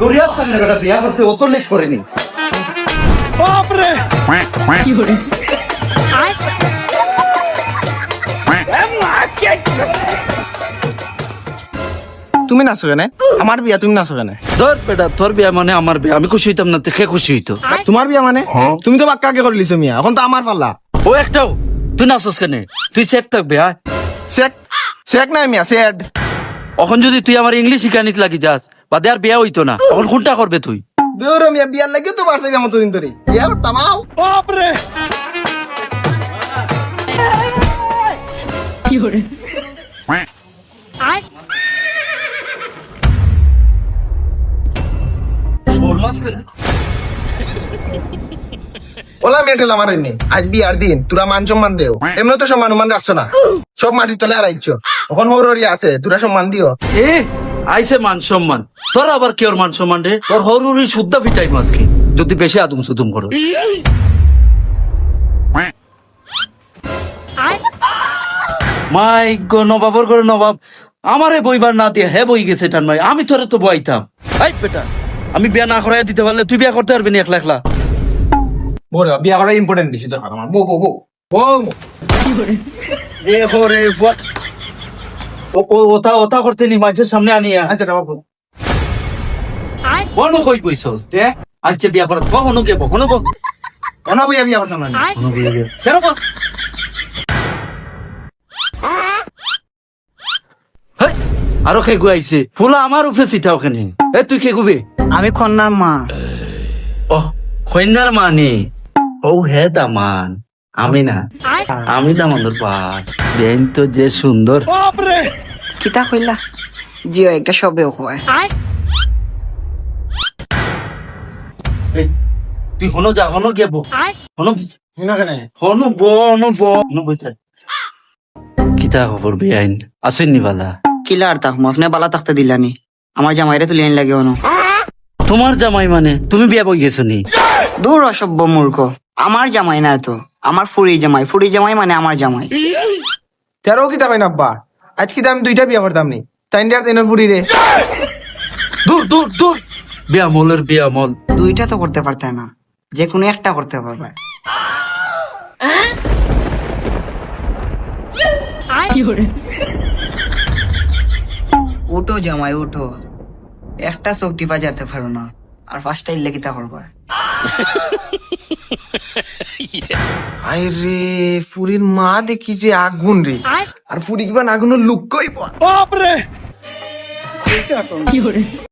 তোরিয়া সামনে বেটা বিয়া করতে অত লেট করেনি। বাপরে কি করে তুমি নাচো কেন? আমার বিয়া তুমি নাচো কেন? ধর বেটা তোর বিয়া মানে আমার বিয়া, আমি খুশি হইতাম না তে খুশি হইতো। তোমার বিয়া মানে তুমি তো বাক্কা আগে করে লিছো মিয়া, এখন তো আমার পাল্লা। ও একটাও তুই নাচস কেন? তুই সেট থাকবে হ্যাঁ। শেক শেক নাই মিয়া, সেড। এখন যদি তুই আমার ইংলিশ শিখানিত লাগি যাস বাদে আর বিয়া হইতো না, এখন কোনটা করবে তুই? দূর মিয়া, বিয়ার লাগিও তো পারছি না মতদিন ধরে বিয়া করতাম। আও বাপরে কি করে ওলা মেটেল আমার এনে আজ বিয়ার দিন তোরা মান সম্মান দেও, এমনি তো সম্মান উমান রাখছো না, সব মাটির তলে আড়াইছো। এখন হরি আছে, তোরা সম্মান দিও। এ আইসে মান সম্মান, তোর আবার কি ওর মান সম্মান রে? তোর হরুরি শুদ্ধা ফিটাই মাছকে যদি বেশি আদম সুদুম করো। মাই গো নবাবর করে নবাব আমারে বইবার না দিয়ে হে বই গেছে টান মাই, আমি তোরে তো বইতাম। এই বেটা আমি বিয়া না করাই দিতে পারলে তুই বিয়া করতে পারবি না একলা একলা। বড় বিয়া করা ইম্পর্টেন্ট বেশি দরকার আমার। বো বো বো বো কি করে এ হরে ফুয়াট ওটা ওটা করতে নি মাঝের সামনে আনিয়া। আচ্ছা বাবু বড় কই কইছস দে আচ্ছা বিয়া করা কখনো কে কখনো গো কোন বিয়া বিয়া করতাম না। সেরকম হেই, আরো কে গুয়াইছে ফুলা আমার উপরে চিঠা ওখানে। এ তুই কে গুবে? আমি কন্যার মা। ও কন্যার মানে ও হে দামান, আমি না, আমি দামানোর বাপ। বেন তো যে সুন্দর। কিতা কইলা? জিও একটা সবেও কয়। এই, তুই হনো যা হনো গেব হনো হিনা কেন? হনো ব হনো ব হনো বইতে। কিতা খবর বেআইন আছেন নি বালা? কিলা আর তাকমু, আপনি বালা থাকতে দিলানি। আমার জামাইরে তুলি আইন লাগে হনো। তোমার জামাই মানে তুমি বিয়া বই গেছো নি? দূর অসভ্য মূর্খ, আমার জামাই না তো, আমার ফুরি জামাই। ফুরি জামাই মানে আমার জামাই। তেরো কিতা পাইন আব্বা, আজ কিতা আমি দুইটা বিয়া করতাম নি, তাই ইন্ডিয়ার তেনের ফুরি রে। দূর দূর দূর বিয়া মলের বিয়া মল। দুইটা তো করতে পারতে না, যে কোনো একটা করতে পারবে। কি করে উঠো জামাই উঠো, একটা চোখ টিপা যেতে পারো না, আর ফার্স্টটা ইল্লে কিতা করবে। আই রে ফুরির মা দেখি যে আগুন রে, আর ফুরি কিবা আগুনের লুক কইব। কি করে